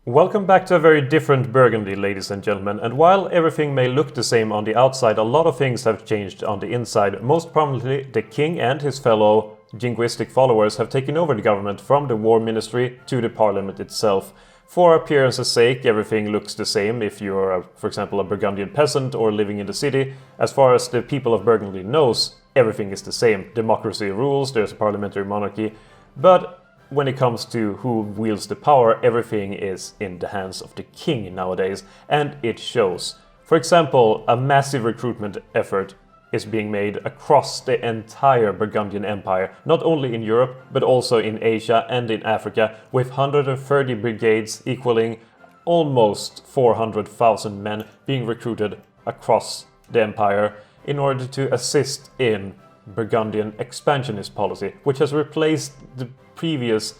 Welcome back to a very different Burgundy, ladies and gentlemen, and while everything may look the same on the outside, a lot of things have changed on the inside. Most prominently, the king and his fellow jingoistic followers have taken over the government from the war ministry to the parliament itself. For appearance's sake, everything looks the same if you're, for example, a Burgundian peasant or living in the city. As far as the people of Burgundy knows, everything is the same. Democracy rules, there's a parliamentary monarchy, but when it comes to who wields the power, everything is in the hands of the king nowadays, and it shows. For example, a massive recruitment effort is being made across the entire Burgundian Empire, not only in Europe, but also in Asia and in Africa, with 130 brigades equaling almost 400,000 men being recruited across the empire in order to assist in Burgundian expansionist policy, which has replaced the previous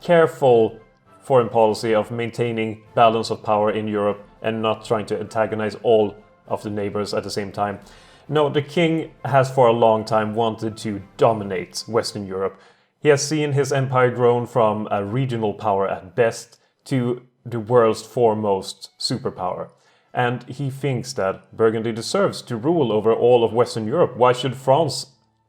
careful foreign policy of maintaining balance of power in Europe and not trying to antagonize all of the neighbors at the same time. No, the king has for a long time wanted to dominate Western Europe. He has seen his empire grown from a regional power at best to the world's foremost superpower. And he thinks that Burgundy deserves to rule over all of Western Europe. Why should France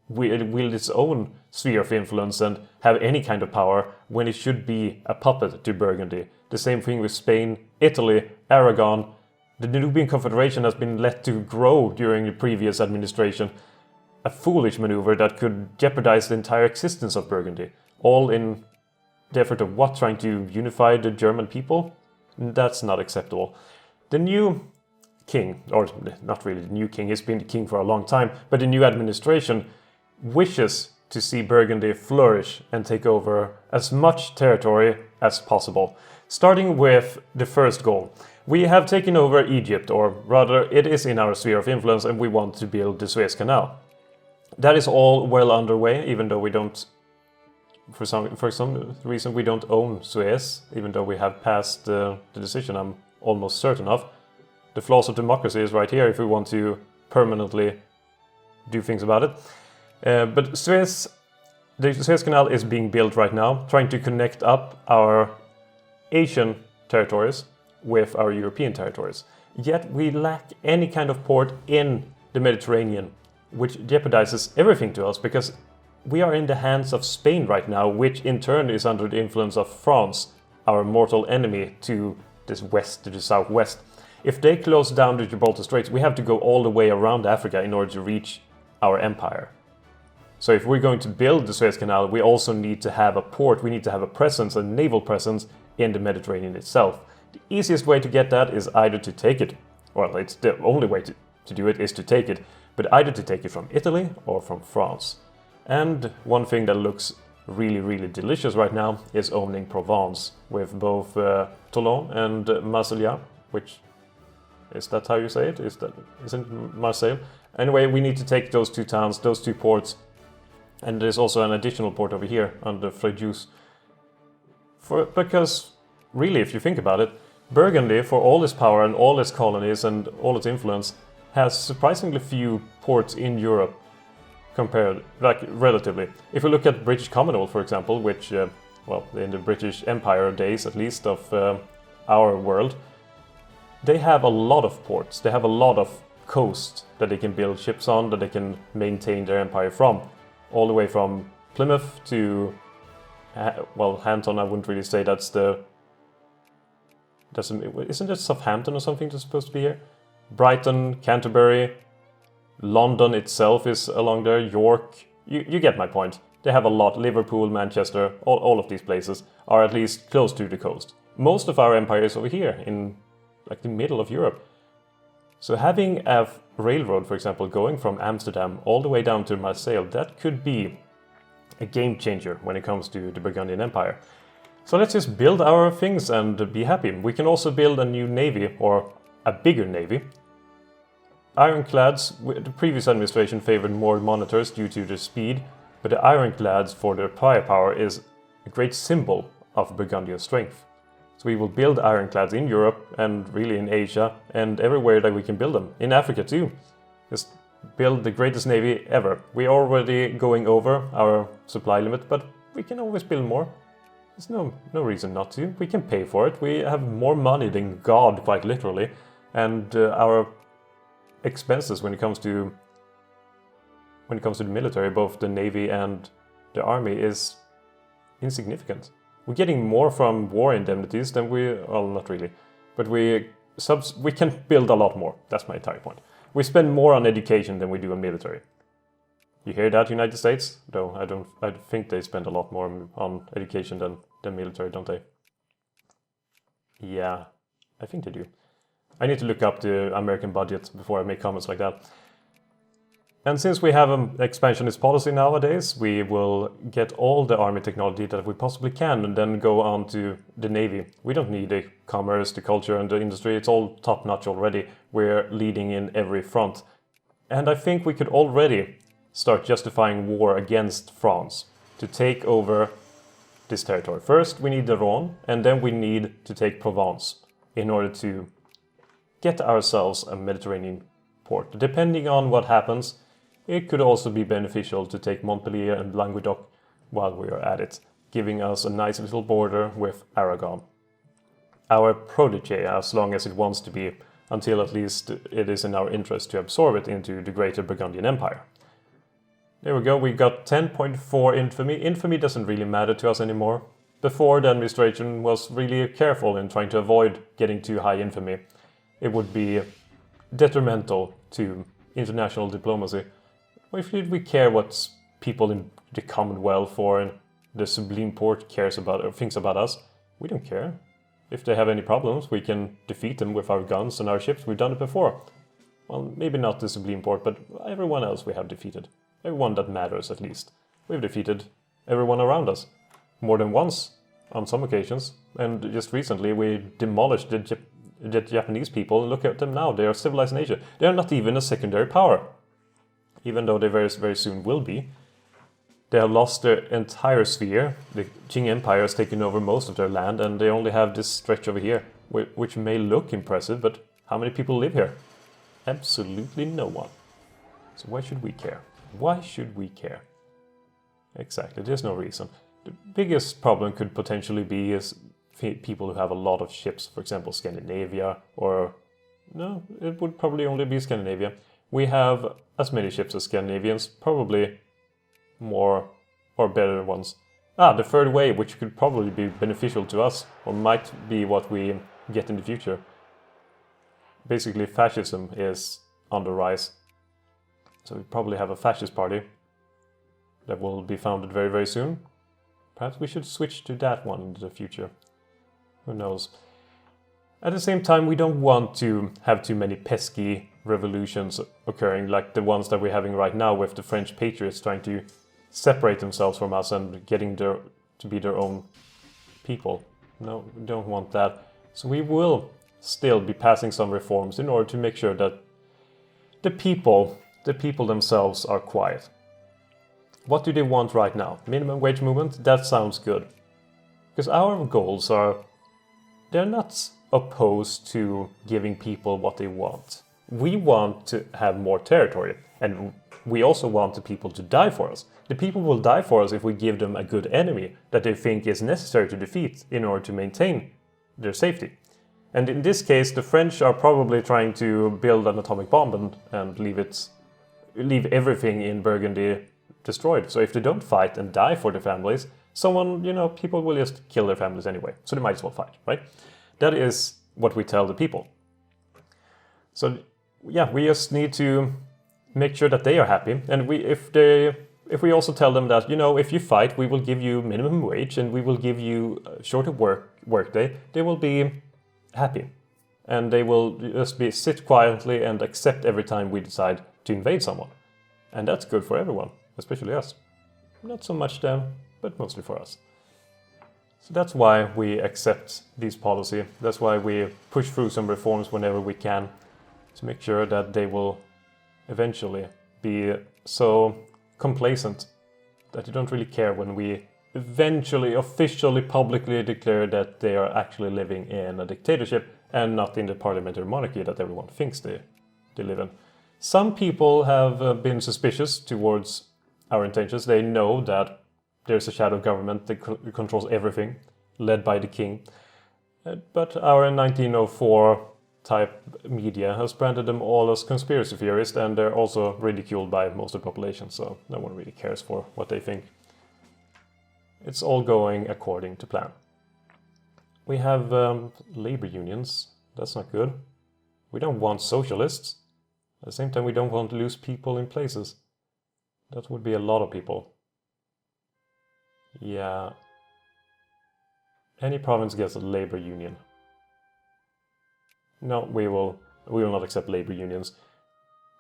wield its own sphere of influence and have any kind of power when it should be a puppet to Burgundy? The same thing with Spain, Italy, Aragon. The Nubian Confederation has been let to grow during the previous administration. A foolish maneuver that could jeopardize the entire existence of Burgundy. All in the effort of what? Trying to unify the German people? That's not acceptable. The new king, or not really the new king, he's been the king for a long time, but the new administration wishes to see Burgundy flourish and take over as much territory as possible. Starting with the first goal. We have taken over Egypt, or rather it is in our sphere of influence, and we want to build the Suez Canal. That is all well underway, even though we don't, for some reason we don't own Suez, even though we have passed the decision I'm almost certain of. The flaws of democracy is right here if we want to permanently do things about it. But the Suez Canal is being built right now, trying to connect up our Asian territories with our European territories. Yet we lack any kind of port in the Mediterranean, which jeopardizes everything to us because we are in the hands of Spain right now, which in turn is under the influence of France, our mortal enemy to this west, to the southwest. If they close down the Gibraltar Straits, we have to go all the way around Africa in order to reach our empire. So if we're going to build the Suez Canal, we also need to have a port, we need to have a presence, a naval presence in the Mediterranean itself. The easiest way to get that is either to take it, well, it's the only way to do it is to take it, but either to take it from Italy or from France. And one thing that looks really, really delicious right now is owning Provence, with both Toulon and Marseille, which, is that how you say it? Isn't Marseille? Anyway, we need to take those two towns, those two ports. And there's also an additional port over here under Fréjus. Because, really, if you think about it, Burgundy, for all its power and all its colonies and all its influence, has surprisingly few ports in Europe compared, like, relatively. If we look at British Commonwealth, for example, which, well, in the British Empire days, at least, of our world, they have a lot of ports. They have a lot of coast that they can build ships on, that they can maintain their empire from. All the way from Plymouth to, well, Hampton, I wouldn't really say isn't it Southampton or something that's supposed to be here? Brighton, Canterbury, London itself is along there, York, you get my point. They have a lot, Liverpool, Manchester, all of these places are at least close to the coast. Most of our empire is over here, in like the middle of Europe. So having a railroad, for example, going from Amsterdam all the way down to Marseille, that could be a game changer when it comes to the Burgundian Empire. So let's just build our things and be happy. We can also build a new navy, or a bigger navy. Ironclads, the previous administration favored more monitors due to their speed, but the ironclads for their firepower is a great symbol of Burgundian strength. So we will build ironclads in Europe and really in Asia and everywhere that we can build them. In Africa too. Just build the greatest navy ever. We're already going over our supply limit, but we can always build more. There's no reason not to. We can pay for it. We have more money than God, quite literally, and our expenses when it comes to the military, both the navy and the army, is insignificant. We're getting more from war indemnities than well, not really, but we can build a lot more. That's my entire point. We spend more on education than we do on military. You hear that, United States? Though I think they spend a lot more on education than military, don't they? Yeah, I think they do. I need to look up the American budget before I make comments like that. And since we have an expansionist policy nowadays, we will get all the army technology that we possibly can and then go on to the navy. We don't need the commerce, the culture, and the industry. It's all top-notch already. We're leading in every front. And I think we could already start justifying war against France to take over this territory. First, we need the Rhône, and then we need to take Provence in order to get ourselves a Mediterranean port. Depending on what happens, it could also be beneficial to take Montpellier and Languedoc while we are at it, giving us a nice little border with Aragon. Our protege, as long as it wants to be, until at least it is in our interest to absorb it into the greater Burgundian Empire. There we go, we got 10.4 infamy. Infamy doesn't really matter to us anymore. Before, the administration was really careful in trying to avoid getting too high infamy. It would be detrimental to international diplomacy. Why should we care what people in the Commonwealth or the Sublime Porte cares about or thinks about us? We don't care. If they have any problems, we can defeat them with our guns and our ships. We've done it before. Well, maybe not the Sublime Porte, but everyone else we have defeated. Everyone that matters, at least. We've defeated everyone around us. More than once, on some occasions. And just recently, we demolished the Japanese people. Look at them now. They are civilized in Asia. They are not even a secondary power. Even though they very, very soon will be. They have lost their entire sphere. The Qing Empire has taken over most of their land, and they only have this stretch over here, which may look impressive, but how many people live here? Absolutely no one. So why should we care? Why should we care? Exactly, there's no reason. The biggest problem could potentially be is people who have a lot of ships, for example Scandinavia, or no, it would probably only be Scandinavia. We have as many ships as Scandinavians, probably more or better ones. The third wave, which could probably be beneficial to us, or might be what we get in the future. Basically, fascism is on the rise. So we probably have a fascist party that will be founded very, very soon. Perhaps we should switch to that one in the future. Who knows? At the same time, we don't want to have too many pesky revolutions occurring like the ones that we're having right now with the French patriots trying to separate themselves from us and getting to be their own people. No, we don't want that. So we will still be passing some reforms in order to make sure that the people themselves are quiet. What do they want right now? Minimum wage movement? That sounds good. Because our goals are, they're not opposed to giving people what they want. We want to have more territory, and we also want the people to die for us. The people will die for us if we give them a good enemy that they think is necessary to defeat in order to maintain their safety. And in this case, the French are probably trying to build an atomic bomb and leave everything in Burgundy destroyed. So if they don't fight and die for their families, people will just kill their families anyway. So they might as well fight, right? That is what we tell the people. So yeah, we just need to make sure that they are happy. And if we also tell them that, if you fight, we will give you minimum wage and we will give you a shorter work day, they will be happy. And they will just sit quietly and accept every time we decide to invade someone. And that's good for everyone, especially us. Not so much them, but mostly for us. So that's why we accept this policy. That's why we push through some reforms whenever we can to make sure that they will eventually be so complacent that they don't really care when we eventually officially publicly declare that they are actually living in a dictatorship and not in the parliamentary monarchy that everyone thinks they live in. Some people have been suspicious towards our intentions. They know that there's a shadow government that controls everything, led by the king. But our 1904 type media has branded them all as conspiracy theorists, and they're also ridiculed by most of the population, so no one really cares for what they think. It's all going according to plan. We have labor unions. That's not good. We don't want socialists. At the same time, we don't want to lose people in places. That would be a lot of people. Yeah. Any province gets a labor union. No, we will not accept labor unions.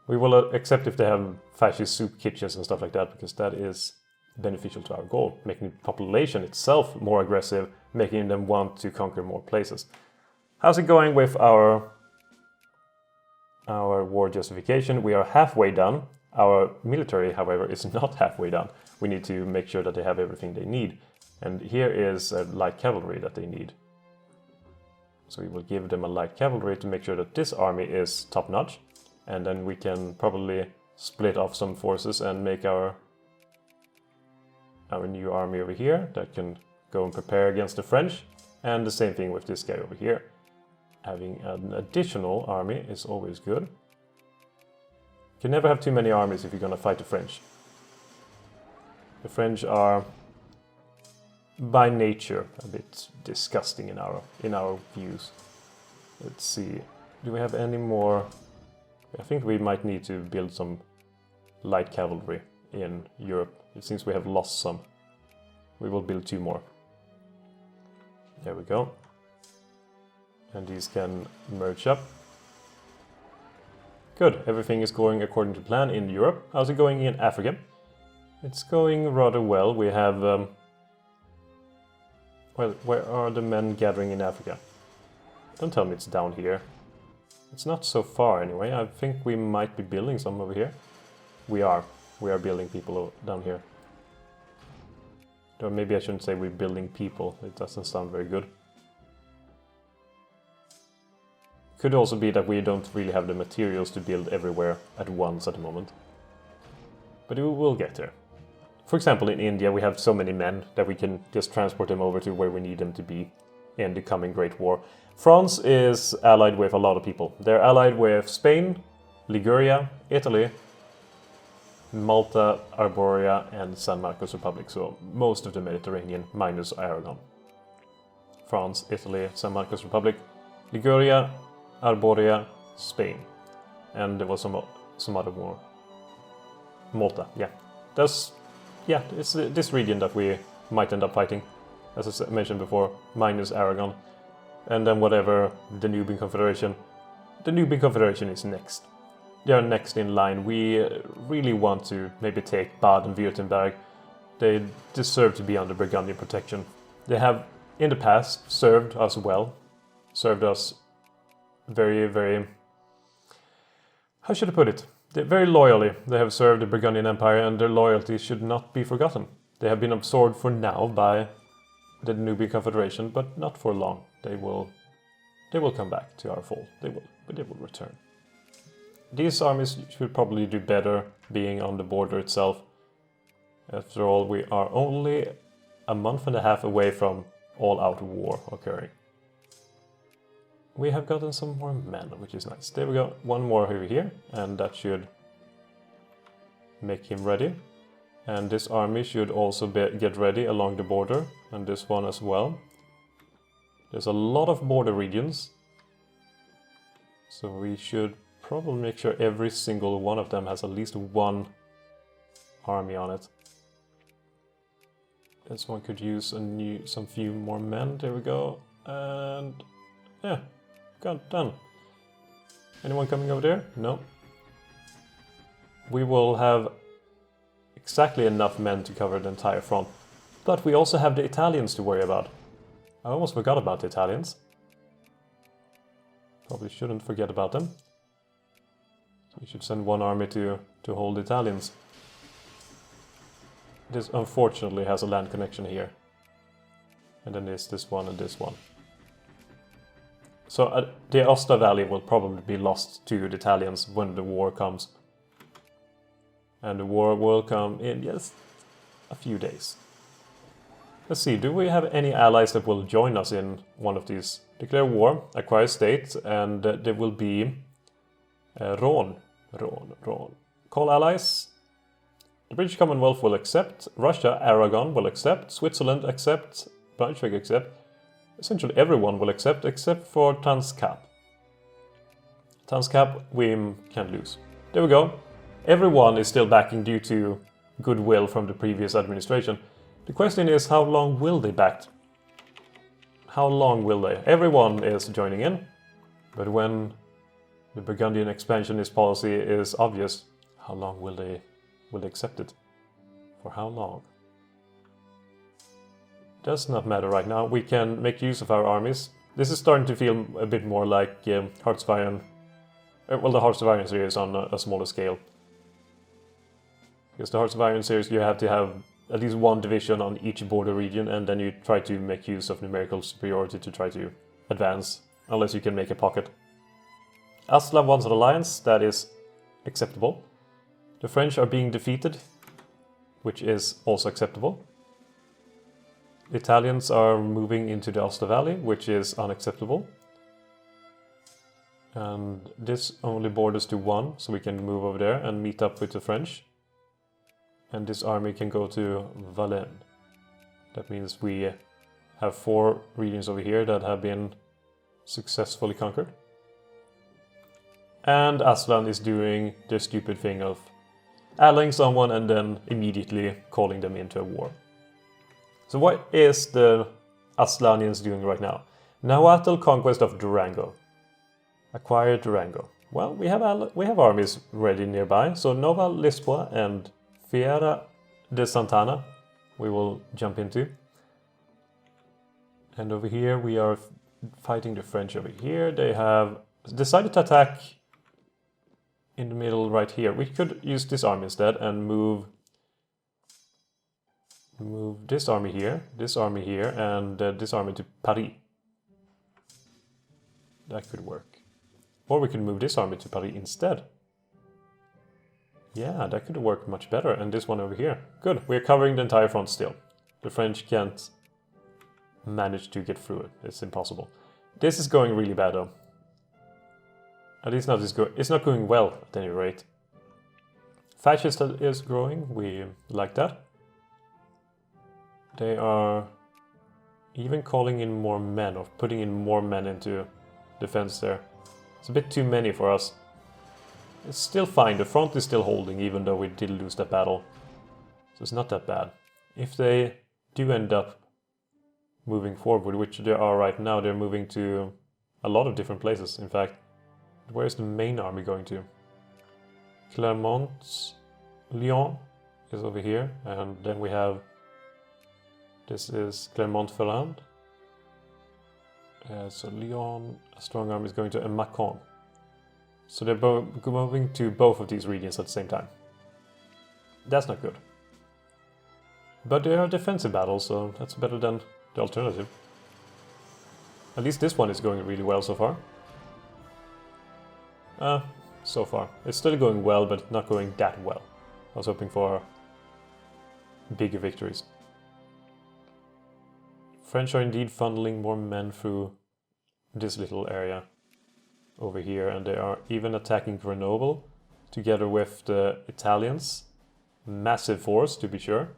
We will accept if they have fascist soup kitchens and stuff like that, because that is beneficial to our goal, making the population itself more aggressive, making them want to conquer more places. How's it going with our war justification? We are halfway done. Our military, however, is not halfway done. We need to make sure that they have everything they need. And here is a light cavalry that they need. So we will give them a light cavalry to make sure that this army is top-notch. And then we can probably split off some forces and make our new army over here that can go and prepare against the French. And the same thing with this guy over here. Having an additional army is always good. You can never have too many armies if you're going to fight the French. The French are by nature a bit disgusting in our views. Let's see. Do we have any more? I think we might need to build some light cavalry in Europe. It seems we have lost some. We will build 2 more. There we go. And these can merge up. Good. Everything is going according to plan in Europe. How's it going in Africa? It's going rather well. We have... well, where are the men gathering in Africa? Don't tell me it's down here. It's not so far anyway. I think we might be building some over here. We are. We are building people down here. Or maybe I shouldn't say we're building people. It doesn't sound very good. Could also be that we don't really have the materials to build everywhere at once at the moment. But we will get there. For example, in India we have so many men that we can just transport them over to where we need them to be in the coming Great War. France is allied with a lot of people. They're allied with Spain, Liguria, Italy, Malta, Arborea and San Marcos Republic. So most of the Mediterranean minus Aragon. France, Italy, San Marcos Republic, Liguria, Arborea, Spain. And there was some other more. Malta, yeah. It's this region that we might end up fighting, as I mentioned before, minus Aragon. And then whatever, the Nubian Confederation. The Nubian Confederation is next. They are next in line. We really want to maybe take Baden-Württemberg. They deserve to be under Burgundian protection. They have, in the past, served us well. Served us very, very... how should I put it? Very loyally. They have served the Burgundian Empire, and their loyalty should not be forgotten. They have been absorbed for now by the Nubian Confederation, but not for long. They will come back to our fold. They will return. These armies should probably do better being on the border itself. After all, we are only a month and a half away from all-out war occurring. We have gotten some more men, which is nice. There we go. One more over here, and that should make him ready. And this army should also get ready along the border, and this one as well. There's a lot of border regions, so we should probably make sure every single one of them has at least one army on it. This one could use some few more men. There we go. And yeah, got done. Anyone coming over there? No. We will have exactly enough men to cover the entire front. But we also have the Italians to worry about. I almost forgot about the Italians. Probably shouldn't forget about them. We should send one army to hold the Italians. This unfortunately has a land connection here. And then there's this one and this one. So the Aosta Valley will probably be lost to the Italians when the war comes. And the war will come in just a few days. Let's see, do we have any allies that will join us in one of these? Declare war, acquire state, and there will be Ron. Call allies. The British Commonwealth will accept. Russia, Aragon will accept. Switzerland accept. Braunschweig accept. Essentially everyone will accept except for Tanskap. Tanskap we can lose. There we go. Everyone is still backing due to goodwill from the previous administration. The question is, how long will they back? How long will they? Everyone is joining in, but when the Burgundian expansionist policy is obvious, how long will they accept it? For how long? Does not matter right now. We can make use of our armies. This is starting to feel a bit more like Hearts of Iron. Well, the Hearts of Iron series on a smaller scale. Because the Hearts of Iron series, you have to have at least one division on each border region, and then you try to make use of numerical superiority to try to advance, unless you can make a pocket. Aslan wants an alliance, that is acceptable. The French are being defeated, which is also acceptable. The Italians are moving into the Aosta Valley, which is unacceptable. And this only borders to one, so we can move over there and meet up with the French. And this army can go to Valais. That means we have 4 regions over here that have been successfully conquered. And Aslan is doing the stupid thing of allying someone and then immediately calling them into a war. So what is the Aslanians doing right now? Nahuatl conquest of Durango. Acquire Durango. Well, we have armies ready nearby, so Nova Lisboa and Fiera de Santana we will jump into. And over here we are fighting the French over here. They have decided to attack in the middle right here. We could use this army instead and move this army here, and this army to Paris. That could work. Or we can move this army to Paris instead. Yeah, that could work much better. And this one over here. Good, we're covering the entire front still. The French can't manage to get through it. It's impossible. This is going really bad though. At least not it's not going well at any rate. Fascist is growing, we like that. They are even calling in more men, or putting in more men into defense there. It's a bit too many for us. It's still fine, the front is still holding even though we did lose that battle. So it's not that bad. If they do end up moving forward, which they are right now, they're moving to a lot of different places, in fact. Where's the main army going to? Clermont, Lyon is over here, and then we have, this is Clermont-Ferrand. So Lyon, a strong army is going to Macon. So they're moving to both of these regions at the same time. That's not good. But they are defensive battles, so that's better than the alternative. At least this one is going really well so far. So far. It's still going well, but not going that well. I was hoping for bigger victories. French are indeed funneling more men through this little area over here, and they are even attacking Grenoble together with the Italians. Massive force, to be sure.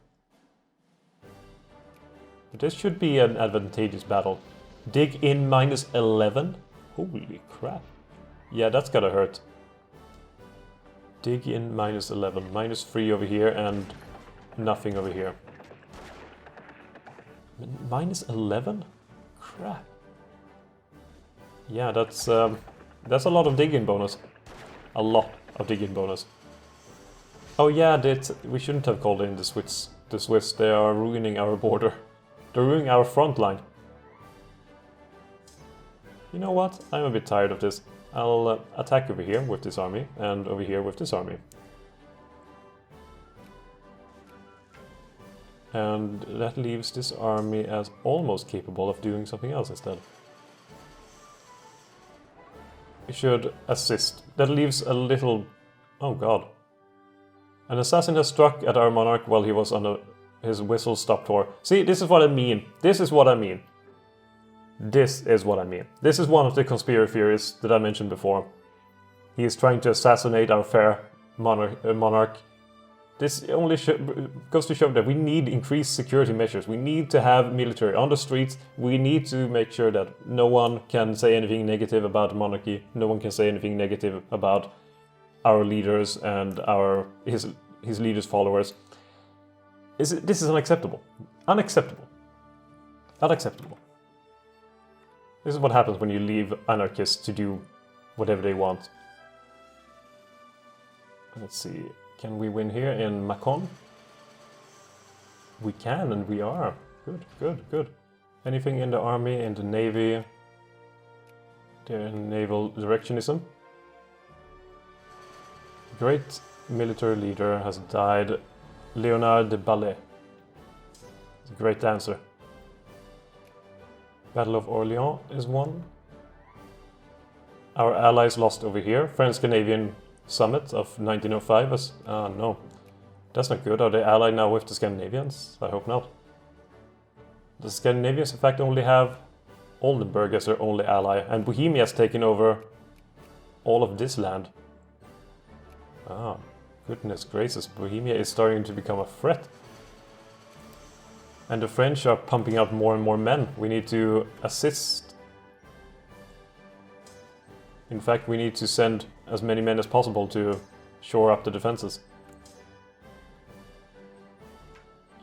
But this should be an advantageous battle. Dig in -11? Holy crap. Yeah, that's gotta hurt. Dig in -11. -3 over here and nothing over here. -11? Crap. Yeah, that's a lot of dig-in bonus. A lot of dig-in bonus. Oh yeah, we shouldn't have called in the Swiss. They are ruining our border. They're ruining our front line. You know what? I'm a bit tired of this. I'll attack over here with this army, and over here with this army. And that leaves this army as almost capable of doing something else instead. It should assist. That leaves a little... Oh god. An assassin has struck at our monarch while he was on His whistle stopped war. See, this is what I mean. This is what I mean. This is what I mean. This is one of the conspiracy theories that I mentioned before. He is trying to assassinate our fair monarch. This only goes to show that we need increased security measures. We need to have military on the streets. We need to make sure that no one can say anything negative about the monarchy. No one can say anything negative about our leaders and his leaders' followers. This is unacceptable. Unacceptable. Unacceptable. This is what happens when you leave anarchists to do whatever they want. Let's see. Can we win here in Macon? We can, and we are. Good, good, good. Anything in the army, in the navy? The naval directionism? Great military leader has died. Leonard de Ballet. He's a great dancer. Battle of Orléans is won. Our allies lost over here. French-Canadian Summit of 1905 was... no. That's not good. Are they allied now with the Scandinavians? I hope not. The Scandinavians in fact only have Oldenburg as their only ally, and Bohemia has taken over all of this land. Ah, goodness gracious, Bohemia is starting to become a threat. And the French are pumping out more and more men. We need to assist. In fact, we need to send as many men as possible to shore up the defenses.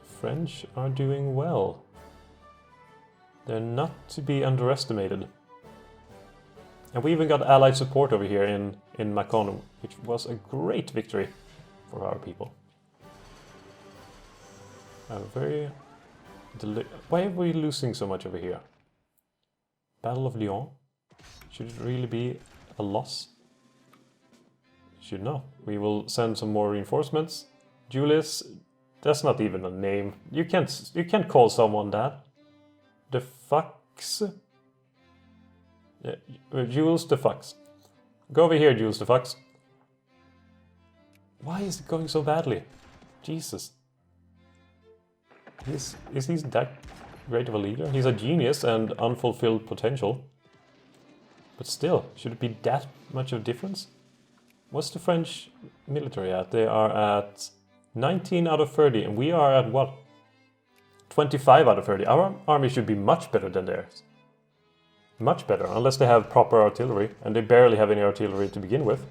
The French are doing well. They're not to be underestimated. And we even got allied support over here in Macon, which was a great victory for our people. Why are we losing so much over here? Battle of Lyon? Should it really be a loss? Should not. We will send some more reinforcements. Julius, that's not even a name. You can't call someone that. The Fox? Yeah, Jules the Fox. Go over here, Jules the Fox. Why is it going so badly? Jesus. Is he that great of a leader? He's a genius and unfulfilled potential. But still, should it be that much of a difference? What's the French military at? They are at 19 out of 30, and we are at what? 25 out of 30. Our army should be much better than theirs. Much better, unless they have proper artillery, and they barely have any artillery to begin with.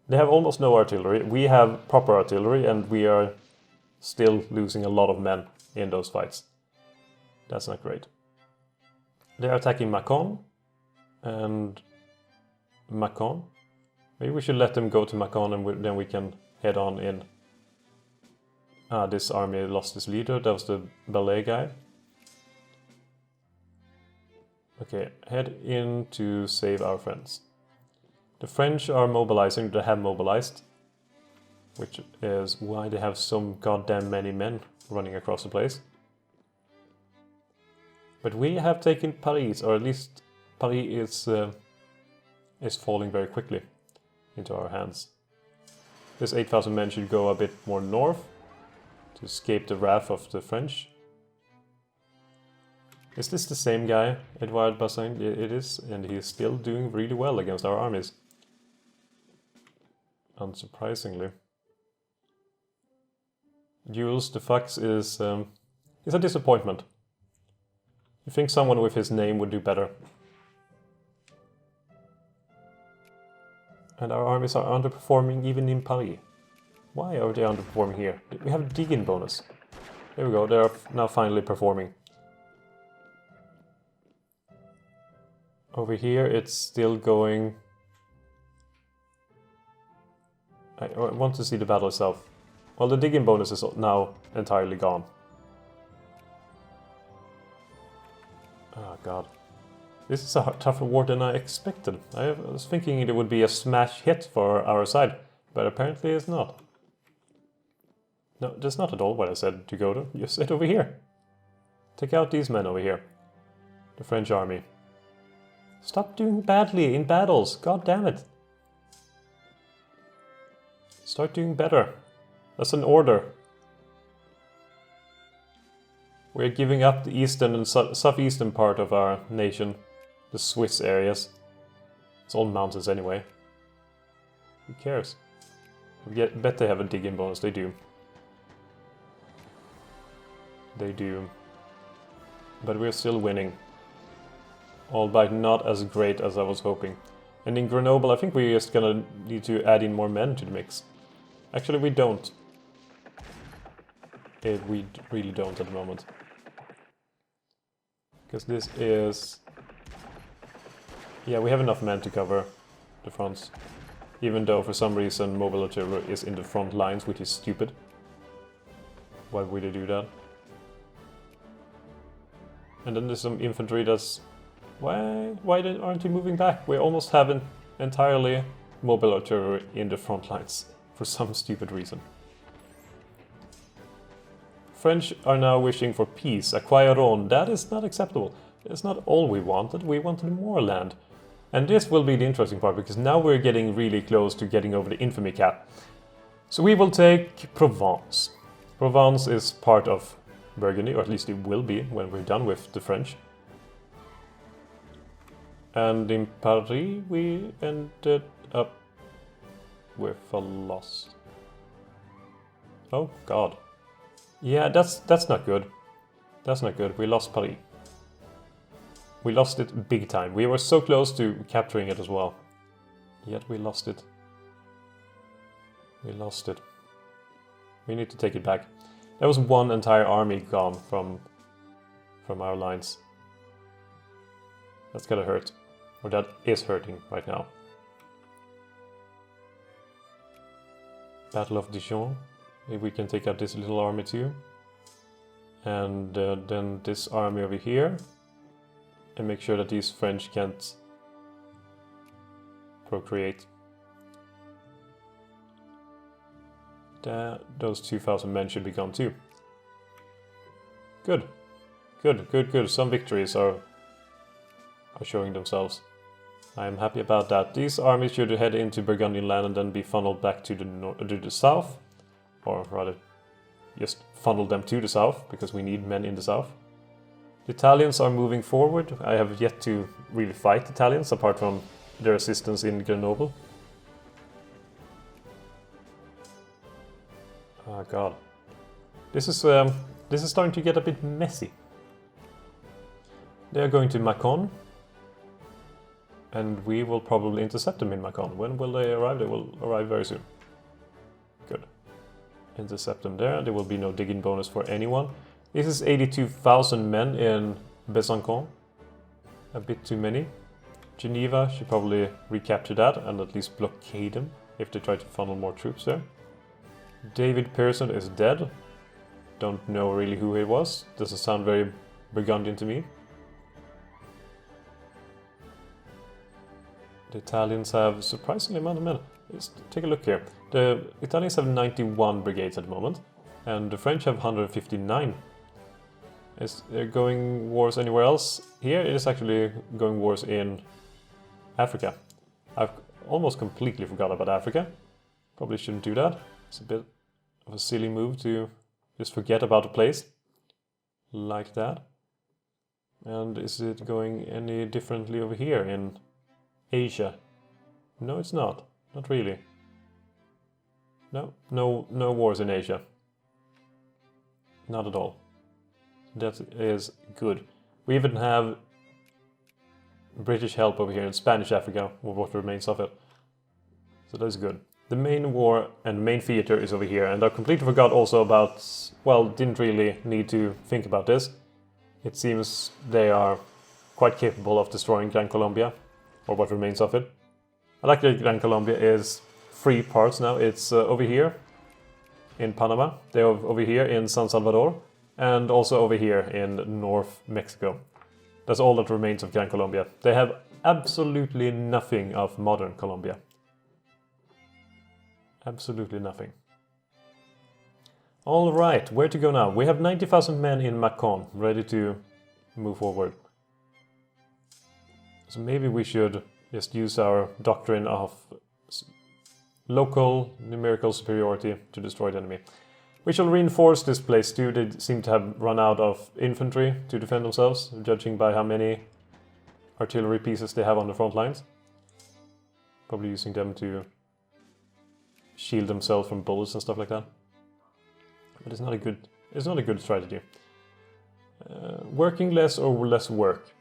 They have almost no artillery. We have proper artillery, and we are still losing a lot of men in those fights. That's not great. They are attacking Macon, and Macon. Maybe we should let them go to Macon, and then we can head on in. This army lost its leader. That was the ballet guy. Okay, head in to save our friends. The French are mobilizing. They have mobilized, which is why they have so goddamn many men running across the place. But we have taken Paris, or at least Paris is falling very quickly into our hands. This 8,000 men should go a bit more north to escape the wrath of the French. Is this the same guy, Edouard Bassin? It is, and he is still doing really well against our armies. Unsurprisingly. Jules the Fox is a disappointment. You think someone with his name would do better. And our armies are underperforming even in Paris. Why are they underperforming here? We have a Deegan bonus. There we go, they are now finally performing. Over here it's still going... I want to see the battle itself. Well, the digging bonus is now entirely gone. Oh god. This is a tougher war than I expected. I was thinking it would be a smash hit for our side, but apparently it's not. No, that's not at all what I said to go to. You said over here. Take out these men over here. The French army. Stop doing badly in battles. God damn it. Start doing better. That's an order. We're giving up the eastern and southeastern part of our nation, the Swiss areas. It's all mountains anyway. Who cares? Bet they have a digging bonus. They do. They do. But we're still winning. Albeit not as great as I was hoping. And in Grenoble, I think we're just gonna need to add in more men to the mix. Actually, we don't. We really don't at the moment. Because this is... Yeah, we have enough men to cover the fronts. Even though for some reason mobile artillery is in the front lines, which is stupid. Why would they do that? And then there's some infantry that's... Why aren't you moving back? We almost have an entirely mobile artillery in the front lines. For some stupid reason. French are now wishing for peace. Acquire Rhône. That is not acceptable. It's not all we wanted. We wanted more land. And this will be the interesting part, because now we're getting really close to getting over the infamy cap. So we will take Provence. Provence is part of Burgundy, or at least it will be when we're done with the French. And in Paris we ended up with a loss. Oh god. Yeah, that's not good. That's not good. We lost Paris. We lost it big time. We were so close to capturing it as well. Yet we lost it. We lost it. We need to take it back. There was one entire army gone from our lines. That's gotta hurt. Or that is hurting right now. Battle of Dijon. Maybe we can take out this little army too. And then this army over here. And make sure that these French can't procreate. Those 2,000 men should be gone too. Good. Good, good, good. Some victories are showing themselves. I am happy about that. These armies should head into Burgundian land and then be funneled back to the south. Or rather, just funnel them to the south, because we need men in the south. The Italians are moving forward. I have yet to really fight the Italians, apart from their assistance in Grenoble. Oh god. This is starting to get a bit messy. They are going to Macon. And we will probably intercept them in Macon. When will they arrive? They will arrive very soon. Good. Intercept them there. There will be no digging bonus for anyone. This is 82,000 men in Besançon. A bit too many. Geneva should probably recapture that and at least blockade them if they try to funnel more troops there. David Pearson is dead. Don't know really who he was. Doesn't sound very Burgundian to me. The Italians have surprisingly amount of men. Let's take a look here. The Italians have 91 brigades at the moment, and the French have 159. Is there going wars anywhere else? Here it is actually going wars in Africa. I've almost completely forgot about Africa. Probably shouldn't do that. It's a bit of a silly move to just forget about a place like that. And is it going any differently over here in Asia? No, it's not. Not really. No wars in Asia. Not at all. That is good. We even have British help over here in Spanish Africa, or what remains of it. So that's good. The main war and main theater is over here, and I completely forgot also about, well, didn't really need to think about this. It seems they are quite capable of destroying Gran Colombia, or what remains of it. I like that Gran Colombia is 3 parts now. It's over here in Panama, they're over here in San Salvador, and also over here in North Mexico. That's all that remains of Gran Colombia. They have absolutely nothing of modern Colombia. Absolutely nothing. Alright, where to go now? We have 90,000 men in Macon, ready to move forward. So maybe we should just use our doctrine of local numerical superiority to destroy the enemy. We shall reinforce this place too. They seem to have run out of infantry to defend themselves, judging by how many artillery pieces they have on the front lines. Probably using them to shield themselves from bullets and stuff like that. But it's not a good strategy. Working less or less work.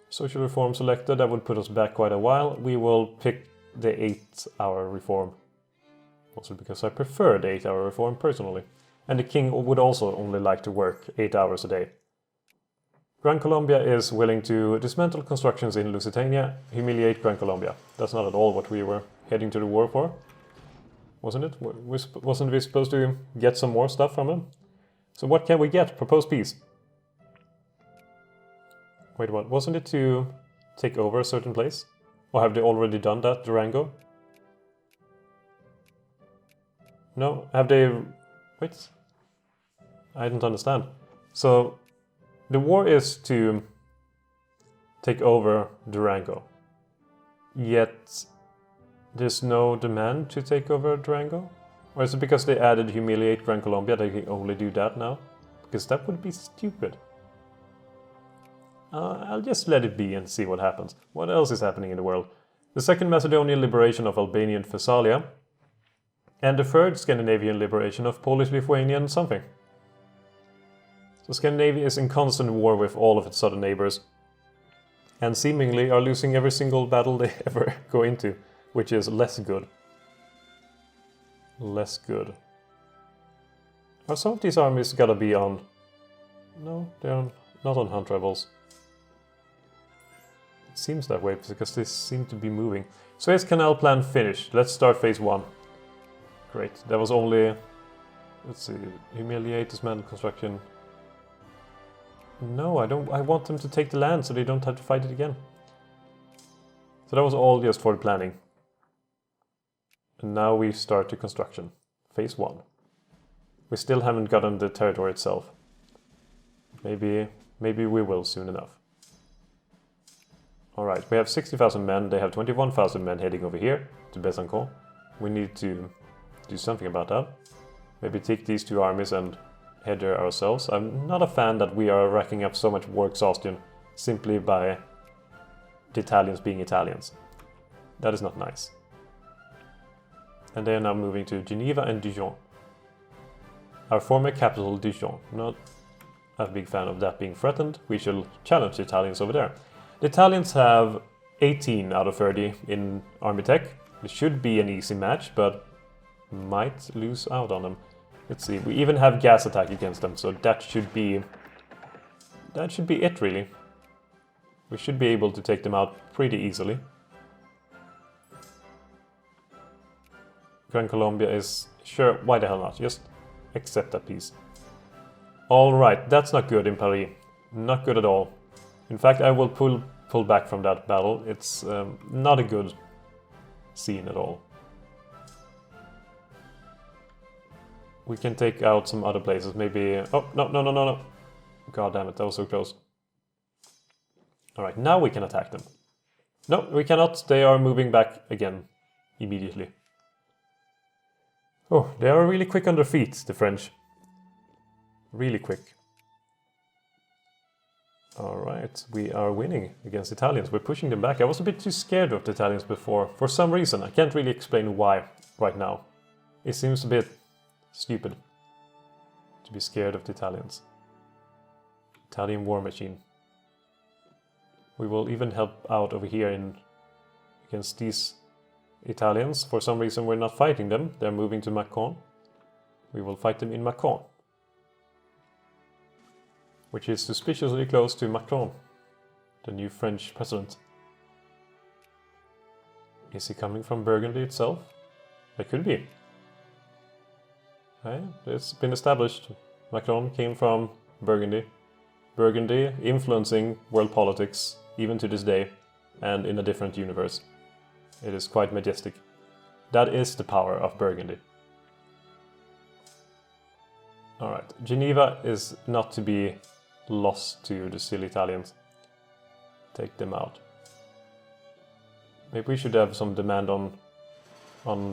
Social reform selected, that would put us back quite a while. We will pick the 8-hour reform. Also because I prefer the 8-hour reform personally. And the king would also only like to work 8 hours a day. Gran Colombia is willing to dismantle constructions in Lusitania, humiliate Gran Colombia. That's not at all what we were heading to the war for. Wasn't it? Wasn't we supposed to get some more stuff from them? So what can we get? Propose peace. Wait, what? Wasn't it to take over a certain place? Or have they already done that, Durango? No, have they... Wait. I didn't understand. So, the war is to take over Durango. Yet, there's no demand to take over Durango? Or is it because they added humiliate Gran Colombia they can only do that now? Because that would be stupid. I'll just let it be and see what happens. What else is happening in the world? The Second Macedonian liberation of Albania and Thessalia. And the Third Scandinavian liberation of Polish-Lithuania and something. So Scandinavia is in constant war with all of its southern neighbors. And seemingly are losing every single battle they ever go into. Which is less good. Less good. Are some of these armies gotta be on... No, they're not on hunt rebels. It seems that way because they seem to be moving. Suez Canal plan finished. Let's start phase 1. Great. That was only... Let's see. Humiliate, dismantle construction. No, I don't. I want them to take the land so they don't have to fight it again. So that was all just for the planning. And now we start the construction. Phase 1. We still haven't gotten the territory itself. Maybe we will soon enough. Alright, we have 60,000 men. They have 21,000 men heading over here to Besançon. We need to do something about that. Maybe take these two armies and head there ourselves. I'm not a fan that we are racking up so much war exhaustion simply by the Italians being Italians. That is not nice. And they are now moving to Geneva and Dijon. Our former capital, Dijon. Not a big fan of that being threatened. We shall challenge the Italians over there. The Italians have 18 out of 30 in army tech. It should be an easy match, but might lose out on them. Let's see, we even have gas attack against them, so that should be it really. We should be able to take them out pretty easily. Gran Colombia is... Sure, why the hell not? Just accept that piece. Alright, that's not good in Paris. Not good at all. In fact, I will pull back from that battle. It's not a good scene at all. We can take out some other places, maybe... Oh, no. God damn it, that was so close. Alright, now we can attack them. No, we cannot. They are moving back again, immediately. Oh, they are really quick on their feet, the French. Really quick. Alright, we are winning against Italians. We're pushing them back. I was a bit too scared of the Italians before, for some reason. I can't really explain why right now. It seems a bit stupid to be scared of the Italians. Italian war machine. We will even help out over here against these Italians. For some reason we're not fighting them. They're moving to Macon. We will fight them in Macon. Which is suspiciously close to Macron, the new French president. Is he coming from Burgundy itself? It could be. Hey, it's been established. Macron came from Burgundy. Burgundy influencing world politics even to this day and in a different universe. It is quite majestic. That is the power of Burgundy. Alright, Geneva is not to be lost to the silly Italians. Take them out. Maybe we should have some demand on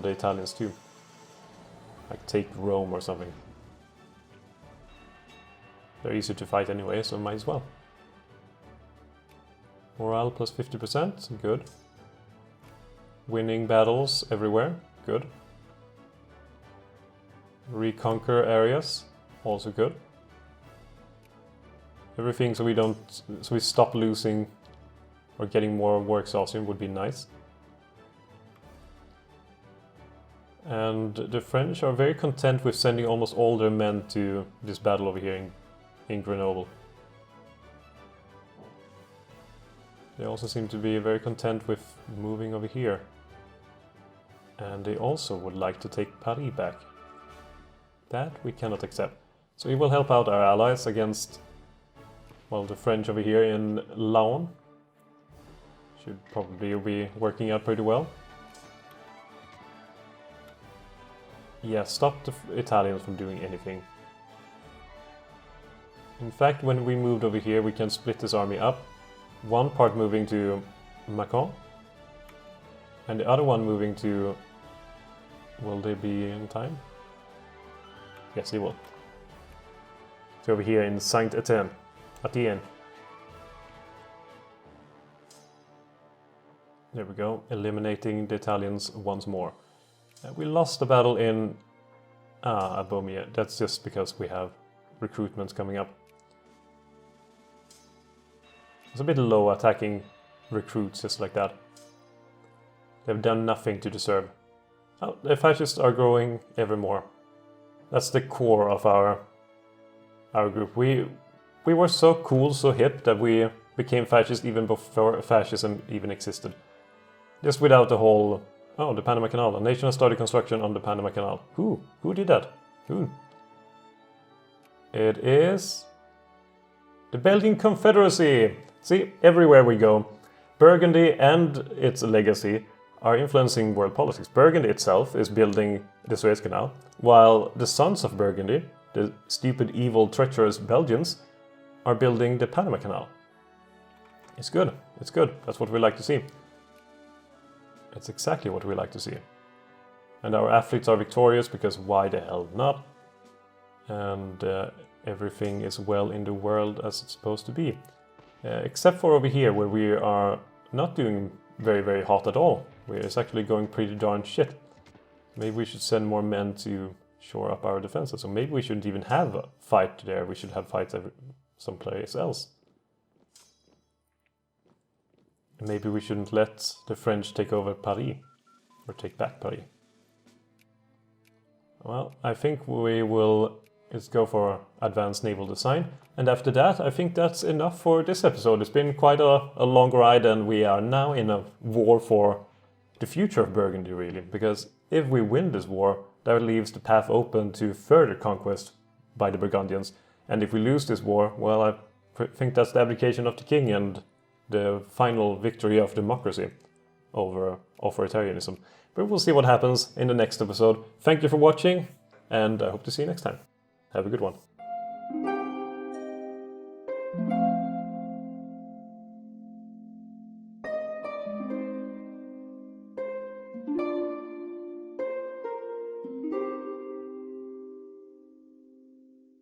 the Italians too. Like take Rome or something. They're easy to fight anyway, so might as well. Morale plus 50%, good. Winning battles everywhere, good. Reconquer areas, also good. Everything so we stop losing or getting more war exhaustion would be nice. And the French are very content with sending almost all their men to this battle over here in Grenoble. They also seem to be very content with moving over here. And they also would like to take Paris back. That we cannot accept. So we will help out our allies against, well, the French over here in Laon. Should probably be working out pretty well. Yeah, stop the Italians from doing anything. In fact, when we moved over here, we can split this army up. One part moving to Macon, and the other one moving to... Will they be in time? Yes, they will. So over here in Saint-Étienne. Etienne. There we go, eliminating the Italians once more. We lost the battle in Bohemia. That's just because we have recruitments coming up. It's a bit low attacking recruits just like that. They've done nothing to deserve. Oh, the fascists are growing ever more. That's the core of our group. We were so cool, so hip that we became fascist even before fascism even existed. Just without the whole... Oh, the Panama Canal. A nation has started construction on the Panama Canal. Who? Who did that? Who? It is... the Belgian Confederacy! See, everywhere we go, Burgundy and its legacy are influencing world politics. Burgundy itself is building the Suez Canal, while the sons of Burgundy, the stupid, evil, treacherous Belgians, are building the Panama Canal. It's good. It's good. That's what we like to see. It's exactly what we like to see. And our athletes are victorious because why the hell not? And everything is well in the world as it's supposed to be. Except for over here where we are not doing very, very hot at all. It's actually going pretty darn shit. Maybe we should send more men to shore up our defenses. Or maybe we shouldn't even have a fight there. We should have fights someplace else. Maybe we shouldn't let the French take over Paris. Or take back Paris. Well, I think we will go for advanced naval design. And after that, I think that's enough for this episode. It's been quite a long ride, and we are now in a war for the future of Burgundy, really. Because if we win this war, that leaves the path open to further conquest by the Burgundians. And if we lose this war, well, I think that's the abdication of the king and the final victory of democracy over authoritarianism. But we'll see what happens in the next episode. Thank you for watching, and I hope to see you next time. Have a good one.